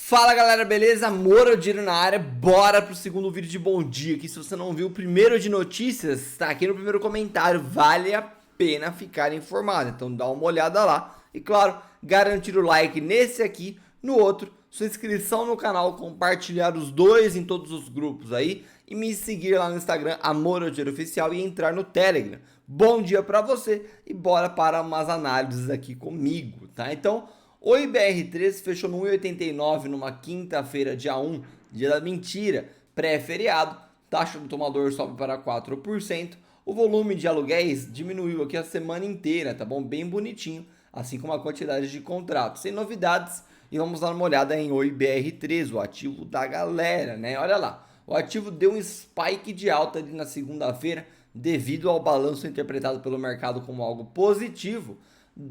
Fala galera, beleza? Moro Dinheiro na área, bora pro segundo vídeo de bom dia aqui. Se você não viu o primeiro de notícias, está aqui no primeiro comentário, vale a pena ficar informado, então dá uma olhada lá. E claro, garantir o like nesse aqui, no outro, sua inscrição no canal, compartilhar os dois em todos os grupos aí e me seguir lá no Instagram, Moro Dinheiro Oficial, e entrar no Telegram. Bom dia pra você e bora para umas análises aqui comigo, tá? Então, o IBR13 fechou no 1,89 numa quinta-feira, dia 1, dia da mentira, pré-feriado. Taxa do tomador sobe para 4%. O volume de aluguéis diminuiu aqui a semana inteira, tá bom? Bem bonitinho, assim como a quantidade de contratos. Sem novidades, e vamos dar uma olhada em IBR13, o ativo da galera, né? Olha lá, o ativo deu um spike de alta ali na segunda-feira, devido ao balanço interpretado pelo mercado como algo positivo.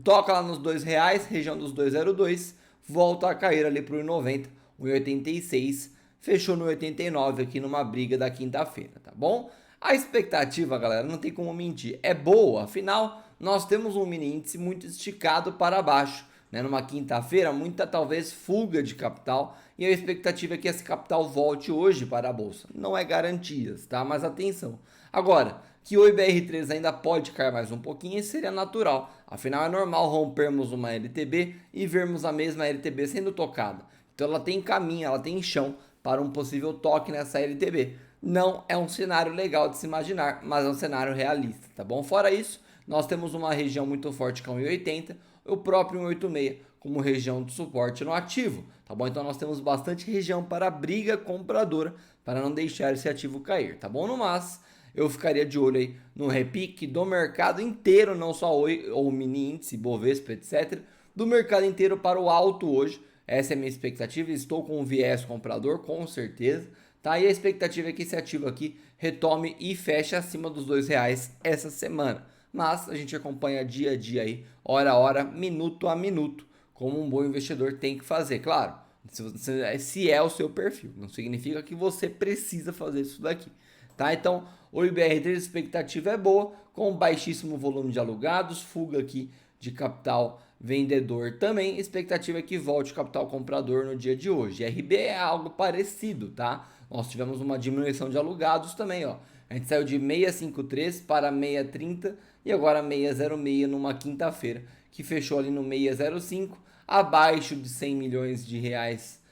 Toca lá nos R$2, região dos 2,02, volta a cair ali para o 1,90, 1,86, fechou no 89 aqui numa briga da quinta-feira, tá bom? A expectativa, galera, não tem como mentir, é boa, afinal, nós temos um mini índice muito esticado para baixo, né? Numa quinta-feira, muita talvez fuga de capital, e a expectativa é que esse capital volte hoje para a bolsa. Não é garantias, tá? Mas atenção. Agora, que o IBR3 ainda pode cair mais um pouquinho, isso seria natural. Afinal, é normal rompermos uma LTB e vermos a mesma LTB sendo tocada. Então ela tem caminho, ela tem chão para um possível toque nessa LTB. Não é um cenário legal de se imaginar, mas é um cenário realista, tá bom? Fora isso, nós temos uma região muito forte que é 1,80, o próprio 1,86 como região de suporte no ativo, tá bom? Então nós temos bastante região para briga compradora, para não deixar esse ativo cair, tá bom? No mas, eu ficaria de olho aí no repique do mercado inteiro, não só o mini índice, Bovespa, etc. Do mercado inteiro para o alto hoje. Essa é a minha expectativa. Estou com um viés comprador, com certeza. Tá? E a expectativa é que esse ativo aqui retome e feche acima dos R$2 essa semana. Mas a gente acompanha dia a dia aí, hora a hora, minuto a minuto, como um bom investidor tem que fazer. Claro, se é o seu perfil. Não significa que você precisa fazer isso daqui. Tá? Então, o IBR3, a expectativa é boa, com baixíssimo volume de alugados, fuga aqui de capital vendedor também, expectativa é que volte o capital comprador no dia de hoje. RB é algo parecido, tá? Nós tivemos uma diminuição de alugados também, ó. A gente saiu de 653 para 630 e agora 606 numa quinta-feira, que fechou ali no 605, abaixo de 100 milhões de reais,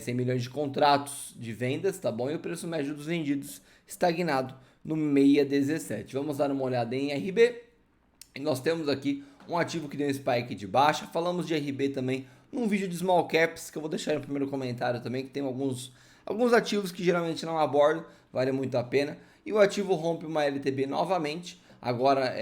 100 milhões de contratos de vendas, tá bom? E o preço médio dos vendidos estagnado no 617. Vamos dar uma olhada em RB. E nós temos aqui um ativo que deu um spike de baixa. Falamos de RB também num vídeo de small caps, que eu vou deixar no primeiro comentário também, que tem alguns ativos que geralmente não abordo, vale muito a pena. E o ativo rompe uma LTB novamente, agora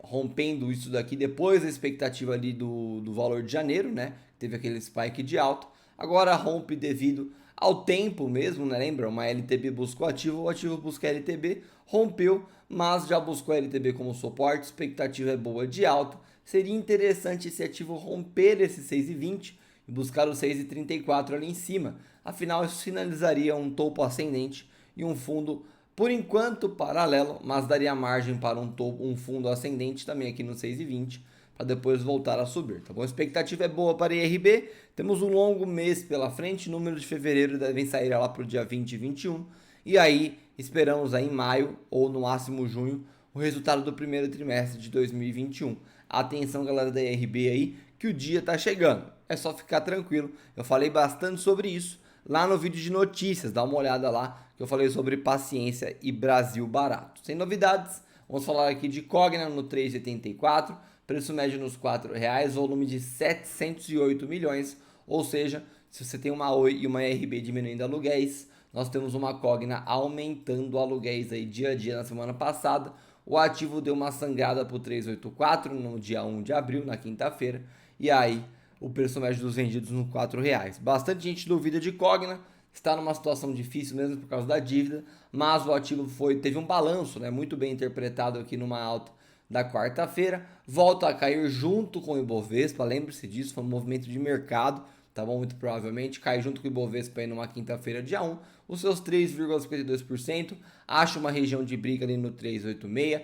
rompendo isso daqui depois da expectativa ali do valor de janeiro, né? Teve aquele spike de alta. Agora rompe devido ao tempo mesmo, né? Lembra? Uma LTB buscou ativo, o ativo busca LTB, rompeu, mas já buscou LTB como suporte, expectativa é boa de alta. Seria interessante esse ativo romper esse 6,20 e buscar o 6,34 ali em cima. Afinal, isso finalizaria um topo ascendente e um fundo, por enquanto, paralelo, mas daria margem para um fundo ascendente também aqui no 6,20 para depois voltar a subir, tá bom? A expectativa é boa para IRB, temos um longo mês pela frente, números de fevereiro devem sair lá para o dia 20 e 21, e aí esperamos aí em maio ou no máximo junho o resultado do primeiro trimestre de 2021. Atenção, galera da IRB aí, que o dia tá chegando, é só ficar tranquilo, eu falei bastante sobre isso lá no vídeo de notícias, dá uma olhada lá, que eu falei sobre paciência e Brasil barato. Sem novidades, vamos falar aqui de Cogna no 3,84, preço médio nos R$4, volume de 708 milhões, ou seja, se você tem uma Oi e uma RB diminuindo aluguéis, nós temos uma Cogna aumentando aluguéis aí dia a dia. Na semana passada, o ativo deu uma sangrada para o 384 no dia 1 de abril, na quinta-feira, e aí o preço médio dos vendidos no R$4. Bastante gente duvida de Cogna, está numa situação difícil mesmo por causa da dívida, mas o ativo teve um balanço, né, muito bem interpretado aqui numa alta da quarta-feira, volta a cair junto com o Ibovespa, lembre-se disso, foi um movimento de mercado, tá bom? Muito provavelmente cai junto com o Ibovespa aí numa quinta-feira dia 1, os seus 3,52%, acha uma região de briga ali no 386,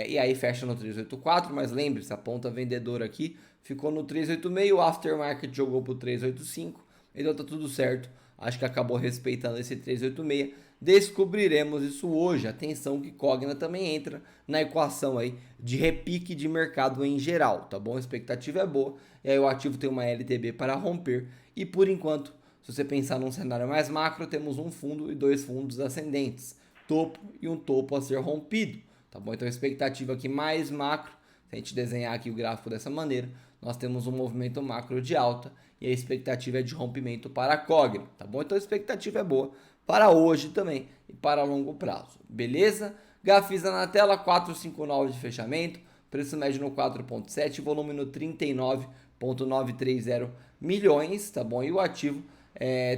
e aí fecha no 384, mas lembre-se, a ponta vendedora aqui ficou no 386, o aftermarket jogou para o 385, então tá tudo certo. Acho que acabou respeitando esse 386. Descobriremos isso hoje. Atenção que Cogna também entra na equação aí de repique de mercado em geral, tá bom? A expectativa é boa, e aí o ativo tem uma LTB para romper, e por enquanto, se você pensar num cenário mais macro, temos um fundo e dois fundos ascendentes, topo e um topo a ser rompido, tá bom? Então a expectativa aqui mais macro, se a gente desenhar aqui o gráfico dessa maneira, nós temos um movimento macro de alta e a expectativa é de rompimento para a Cogna, tá bom? Então a expectativa é boa para hoje também e para longo prazo, beleza? Gafisa na tela, 459 de fechamento, preço médio no 4.7, volume no 39.930 milhões, tá bom? E o ativo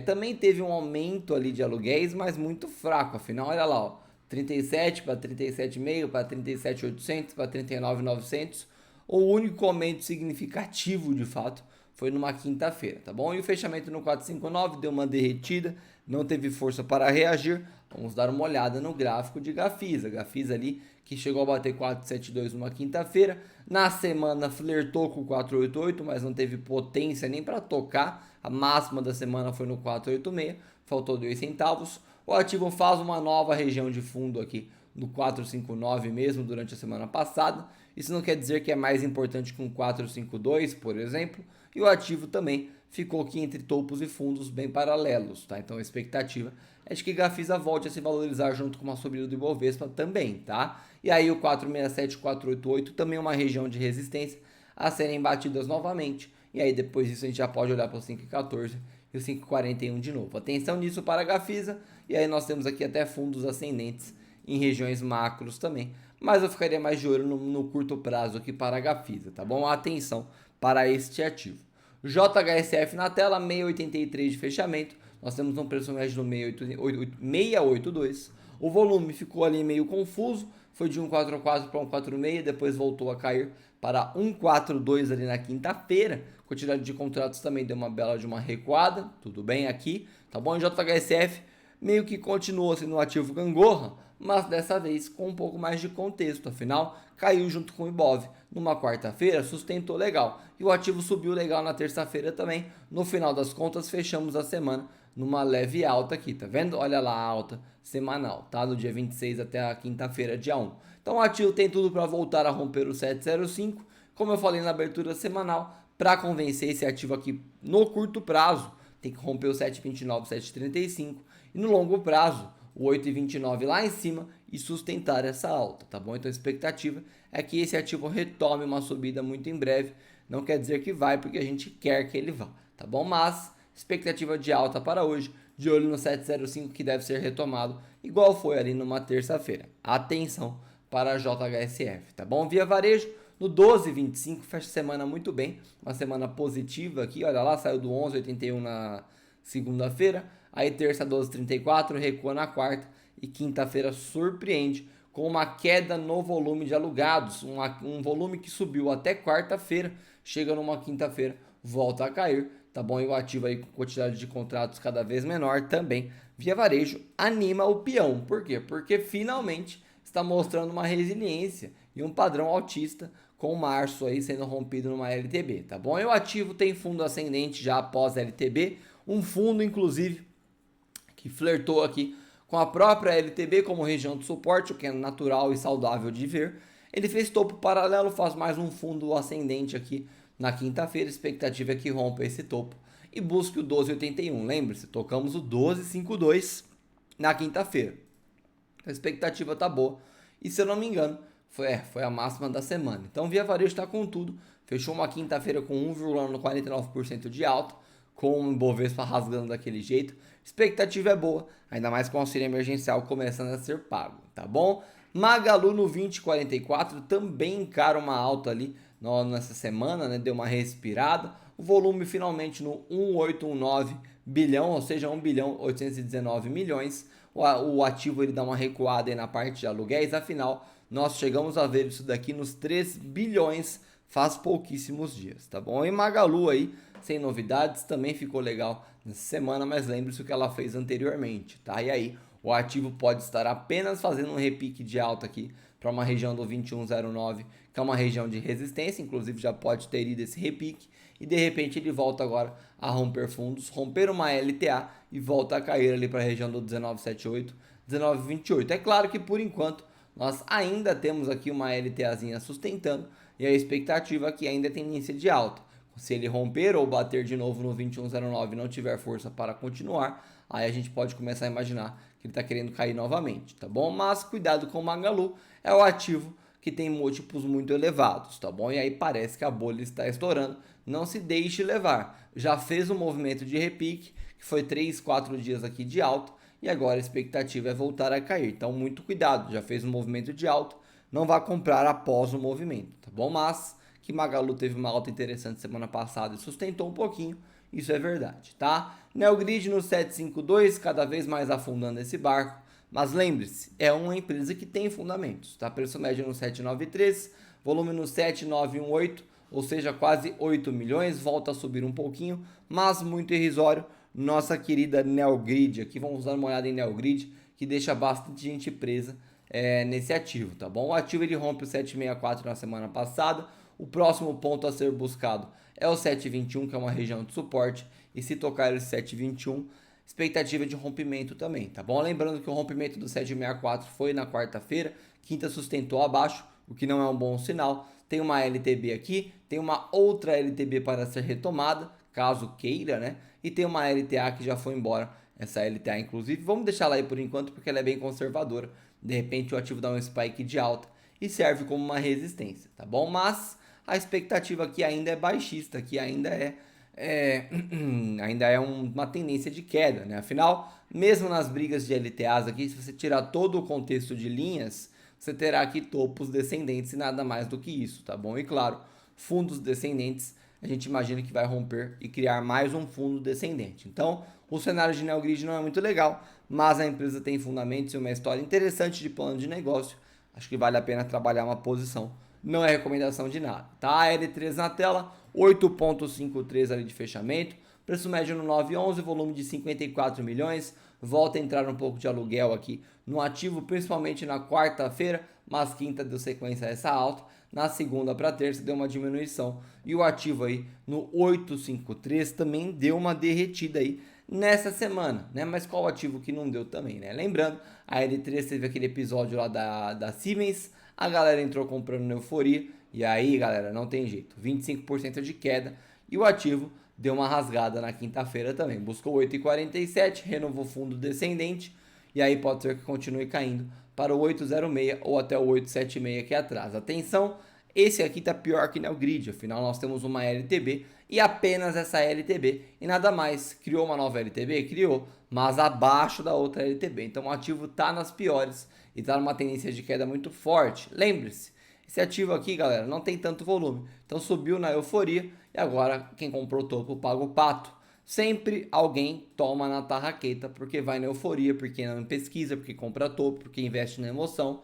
também teve um aumento ali de aluguéis, mas muito fraco, afinal, olha lá, ó, 37 para 37,5 para 37.800 para 39.900. O único aumento significativo de fato foi numa quinta-feira, tá bom? E o fechamento no 459 deu uma derretida, não teve força para reagir. Vamos dar uma olhada no gráfico de Gafisa. Gafisa ali que chegou a bater 472 numa quinta-feira. Na semana flertou com 488, mas não teve potência nem para tocar. A máxima da semana foi no 486, faltou 2 centavos. O ativo faz uma nova região de fundo aqui no 459 mesmo durante a semana passada. Isso não quer dizer que é mais importante que um 452, por exemplo. E o ativo também ficou aqui entre topos e fundos bem paralelos, tá? Então a expectativa é de que Gafisa volte a se valorizar junto com uma subida do Ibovespa também, tá? E aí o 467, 488 também é uma região de resistência a serem batidas novamente. E aí depois disso a gente já pode olhar para o 5,14 e o 5,41 de novo. Atenção nisso para a Gafisa. E aí nós temos aqui até fundos ascendentes em regiões macros também. Mas eu ficaria mais de olho no curto prazo aqui para a Gafisa, tá bom? Atenção para este ativo. JHSF na tela, 6,83 de fechamento. Nós temos um preço médio no 682. O volume ficou ali meio confuso. Foi de 144 para 146, depois voltou a cair para 142 ali na quinta-feira. Quantidade de contratos também deu uma bela de uma recuada. Tudo bem aqui, tá bom? JHSF meio que continuou sendo um ativo gangorra, mas dessa vez com um pouco mais de contexto, afinal caiu junto com o Ibov numa quarta-feira, sustentou legal, e o ativo subiu legal na terça-feira também. No final das contas fechamos a semana numa leve alta aqui, tá vendo? Olha lá a alta semanal, tá? Do dia 26 até a quinta-feira, dia 1. Então o ativo tem tudo para voltar a romper o 705, como eu falei na abertura semanal. Para convencer esse ativo aqui no curto prazo, tem que romper o 729, 735, e no longo prazo o 8,29 lá em cima e sustentar essa alta, tá bom? Então a expectativa é que esse ativo retome uma subida muito em breve. Não quer dizer que vai, porque a gente quer que ele vá, tá bom? Mas expectativa de alta para hoje, de olho no 705 que deve ser retomado, igual foi ali numa terça-feira. Atenção para a JHSF, tá bom? Via Varejo, no 12,25, fecha a semana muito bem, uma semana positiva aqui, olha lá, saiu do 11,81 na segunda-feira, aí terça 12,34, recua na quarta e quinta-feira surpreende com uma queda no volume de alugados, um volume que subiu até quarta-feira, chega numa quinta-feira, volta a cair, tá bom? E o ativo aí com quantidade de contratos cada vez menor também, Via Varejo, anima o peão. Por quê? Porque finalmente está mostrando uma resiliência e um padrão altista com março aí sendo rompido numa LTB, tá bom? E o ativo tem fundo ascendente já após LTB, um fundo inclusive que flertou aqui com a própria LTB como região de suporte, o que é natural e saudável de ver. Ele fez topo paralelo, faz mais um fundo ascendente aqui na quinta-feira, expectativa é que rompa esse topo e busque o 12,81. Lembre-se, tocamos o 12,52 na quinta-feira. A expectativa tá boa. E se eu não me engano, foi a máxima da semana. Então, Via Varejo está com tudo. Fechou uma quinta-feira com 1,49% de alta, com o Ibovespa rasgando daquele jeito. Expectativa é boa, ainda mais com o auxílio emergencial começando a ser pago, tá bom? Magalu no 20,44 também encara uma alta ali nessa semana, né? Deu uma respirada. O volume finalmente no 1,819 bilhão, ou seja, 1 bilhão 819 milhões. O ativo ele dá uma recuada aí na parte de aluguéis, afinal, nós chegamos a ver isso daqui nos 3 bilhões faz pouquíssimos dias, tá bom? E Magalu aí, sem novidades, também ficou legal nessa semana, mas lembre-se o que ela fez anteriormente, tá? E aí, o ativo pode estar apenas fazendo um repique de alta aqui para uma região do 21,09, que é uma região de resistência, inclusive já pode ter ido esse repique, e de repente ele volta agora a romper fundos, romper uma LTA e volta a cair ali para a região do 19,78, 19,28. É claro que por enquanto nós ainda temos aqui uma LTAzinha sustentando e a expectativa aqui ainda é tendência de alta. Se ele romper ou bater de novo no 21,09 e não tiver força para continuar, aí a gente pode começar a imaginar que ele está querendo cair novamente, tá bom? Mas cuidado com o Magalu, é o ativo que tem múltiplos muito elevados, tá bom? E aí parece que a bolha está estourando, não se deixe levar. Já fez um movimento de repique, que foi 3, 4 dias aqui de alta, e agora a expectativa é voltar a cair. Então muito cuidado, já fez um movimento de alta, não vá comprar após o movimento, tá bom? Mas que Magalu teve uma alta interessante semana passada e sustentou um pouquinho, isso é verdade, tá? Neogrid no 752, cada vez mais afundando esse barco, mas lembre-se, é uma empresa que tem fundamentos, tá? Preço médio no 793, volume no 7918, ou seja, quase 8 milhões, volta a subir um pouquinho, mas muito irrisório. Nossa querida Neogrid, aqui vamos dar uma olhada em Neogrid, que deixa bastante gente presa nesse ativo, tá bom? O ativo ele rompe o 764 na semana passada. O próximo ponto a ser buscado é o 721, que é uma região de suporte, e se tocar esse 721, expectativa de rompimento também, tá bom? Lembrando que o rompimento do 764 foi na quarta-feira, quinta sustentou abaixo, o que não é um bom sinal. Tem uma LTB aqui, tem uma outra LTB para ser retomada, caso queira, né? E tem uma LTA que já foi embora, essa LTA inclusive. Vamos deixar ela aí por enquanto porque ela é bem conservadora. De repente o ativo dá um spike de alta e serve como uma resistência, tá bom? Mas a expectativa aqui ainda é baixista, que ainda ainda é uma tendência de queda, né? Afinal, mesmo nas brigas de LTAs aqui, se você tirar todo o contexto de linhas, você terá aqui topos descendentes e nada mais do que isso, tá bom? E claro, fundos descendentes, a gente imagina que vai romper e criar mais um fundo descendente. Então, o cenário de Neogrid não é muito legal, mas a empresa tem fundamentos e uma história interessante de plano de negócio. Acho que vale a pena trabalhar uma posição. Não é recomendação de nada, tá? L3 na tela, 8,53 ali de fechamento, preço médio no 9,11, volume de 54 milhões, volta a entrar um pouco de aluguel aqui no ativo, principalmente na quarta-feira, mas quinta deu sequência a essa alta, na segunda para terça deu uma diminuição, e o ativo aí no 853 também deu uma derretida aí nessa semana, né? Mas qual ativo que não deu também, né? Lembrando, a L3 teve aquele episódio lá da Siemens, a galera entrou comprando na euforia, e aí, galera, não tem jeito, 25% de queda, e o ativo deu uma rasgada na quinta-feira também, buscou 8,47, renovou fundo descendente, e aí pode ser que continue caindo para o 8,06 ou até o 8,76 aqui atrás. Atenção, esse aqui tá pior que Neogrid, afinal nós temos uma LTB e apenas essa LTB e nada mais. Criou uma nova LTB? Criou, mas abaixo da outra LTB. Então o ativo tá nas piores e tá numa tendência de queda muito forte. Lembre-se, esse ativo aqui, galera, não tem tanto volume. Então subiu na euforia e agora quem comprou o topo paga o pato. Sempre alguém toma na tarraqueta porque vai na euforia, porque não pesquisa, porque compra topo, porque investe na emoção.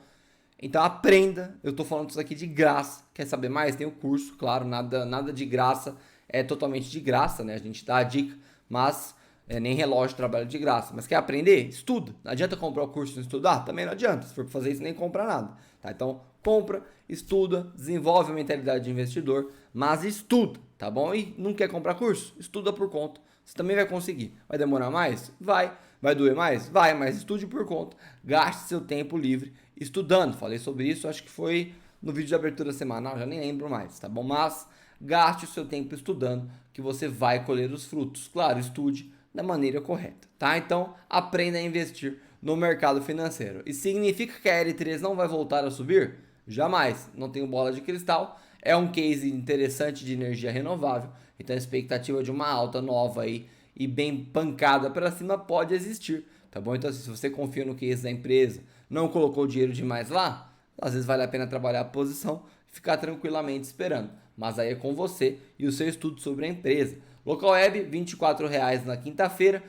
Então aprenda, eu tô falando isso aqui de graça. Quer saber mais? Tem o curso, claro, nada de graça, é totalmente de graça, né? A gente dá a dica, mas nem relógio trabalha de graça. Mas quer aprender? Estuda. Não adianta comprar o curso e não estudar? Também não adianta. Se for pra fazer isso, nem compra nada. Tá? Então compra, estuda, desenvolve a mentalidade de investidor, mas estuda, tá bom? E não quer comprar curso? Estuda por conta. Você também vai conseguir. Vai demorar mais? Vai. Vai doer mais? Vai, mas estude por conta. Gaste seu tempo livre estudando. Falei sobre isso, acho que foi no vídeo de abertura semanal, já nem lembro mais, tá bom? Mas gaste o seu tempo estudando, que você vai colher os frutos. Claro, estude da maneira correta, tá? Então, aprenda a investir no mercado financeiro. E significa que a L3 não vai voltar a subir? Jamais. Não tenho bola de cristal. É um case interessante de energia renovável. Então, a expectativa de uma alta nova aí e bem pancada para cima pode existir, tá bom? Então, se você confia no case da empresa, não colocou dinheiro demais lá, às vezes vale a pena trabalhar a posição e ficar tranquilamente esperando. Mas aí é com você e o seu estudo sobre a empresa. Local Web, R$ 24,00 na quinta-feira.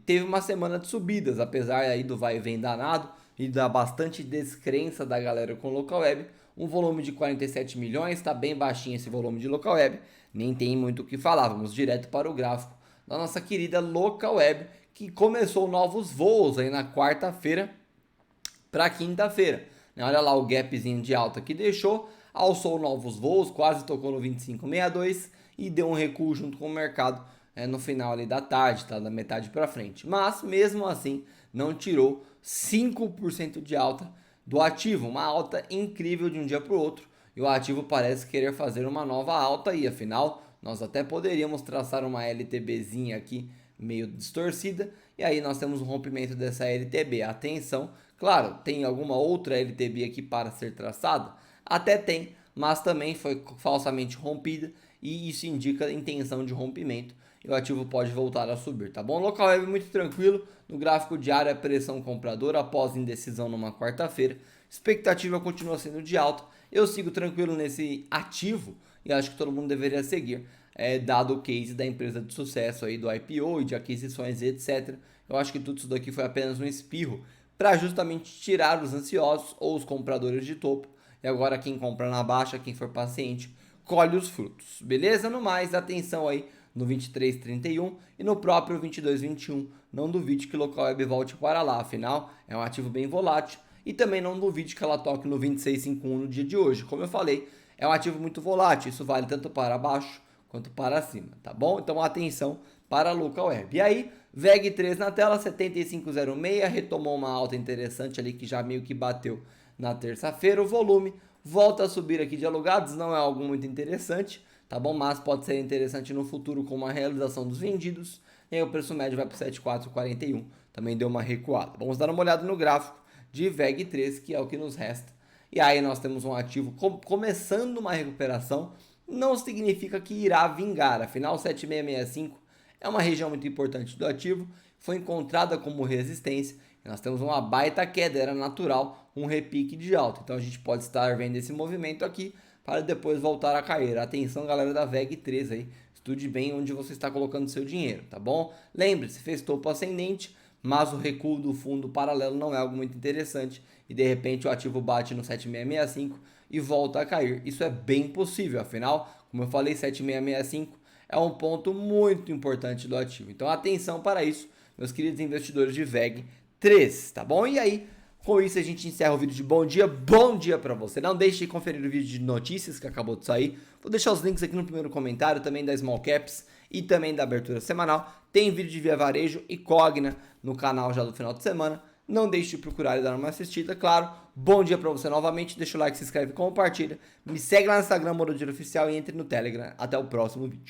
Teve uma semana de subidas, apesar aí do vai e vem danado e da bastante descrença da galera com Local Web. Um volume de 47 milhões, está bem baixinho esse volume de Local Web. Nem tem muito o que falar, vamos direto para o gráfico da nossa querida Local Web, que começou novos voos aí na quarta-feira para quinta-feira. Olha lá o gapzinho de alta que deixou, alçou novos voos, quase tocou no 25,62 e deu um recuo junto com o mercado no final ali da tarde, tá? Da metade para frente. Mas mesmo assim não tirou 5% de alta do ativo, uma alta incrível de um dia para o outro. E o ativo parece querer fazer uma nova alta aí, afinal nós até poderíamos traçar uma LTBzinha aqui meio distorcida, e aí nós temos um rompimento dessa LTB. Atenção, claro, tem alguma outra LTB aqui para ser traçada? Até tem, mas também foi falsamente rompida e isso indica intenção de rompimento e o ativo pode voltar a subir, tá bom? Local web muito tranquilo, no gráfico diário a pressão compradora após indecisão numa quarta-feira, expectativa continua sendo de alta, eu sigo tranquilo nesse ativo e acho que todo mundo deveria seguir, dado o case da empresa de sucesso aí do IPO e de aquisições e etc. Eu acho que tudo isso daqui foi apenas um espirro para justamente tirar os ansiosos ou os compradores de topo. E agora quem compra na baixa, quem for paciente, colhe os frutos. Beleza? No mais, atenção aí no 23,31 e no próprio 22,21. Não duvide que o local web volte para lá, afinal é um ativo bem volátil. E também não duvide que ela toque no 26,51 no dia de hoje. Como eu falei, é um ativo muito volátil, isso vale tanto para baixo quanto para cima, tá bom? Então atenção para a local web. E aí, VEG3 na tela, 75,06, retomou uma alta interessante ali que já meio que bateu na terça-feira. O volume volta a subir aqui de alugados, não é algo muito interessante, tá bom? Mas pode ser interessante no futuro com uma realização dos vendidos. E aí o preço médio vai para 7,441, também deu uma recuada. Vamos dar uma olhada no gráfico de VEG3, que é o que nos resta. E aí nós temos um ativo começando uma recuperação, não significa que irá vingar, afinal 7665 é uma região muito importante do ativo, foi encontrada como resistência, e nós temos uma baita queda, era natural, um repique de alta, então a gente pode estar vendo esse movimento aqui, para depois voltar a cair. Atenção galera da VEG3 aí, estude bem onde você está colocando seu dinheiro, tá bom? Lembre-se, fez topo ascendente, mas o recuo do fundo paralelo não é algo muito interessante e de repente o ativo bate no 7665 e volta a cair. Isso é bem possível, afinal, como eu falei, 7665 é um ponto muito importante do ativo. Então atenção para isso, meus queridos investidores de VEG3, tá bom? E aí, com isso a gente encerra o vídeo de bom dia para você. Não deixe de conferir o vídeo de notícias que acabou de sair. Vou deixar os links aqui no primeiro comentário, também da Small Caps e também da abertura semanal. Tem vídeo de Via Varejo e Cogna no canal já do final de semana. Não deixe de procurar e dar uma assistida, claro. Bom dia para você novamente. Deixa o like, se inscreve, compartilha. Me segue lá no Instagram, Moro Dinheiro Oficial, e entre no Telegram. Até o próximo vídeo.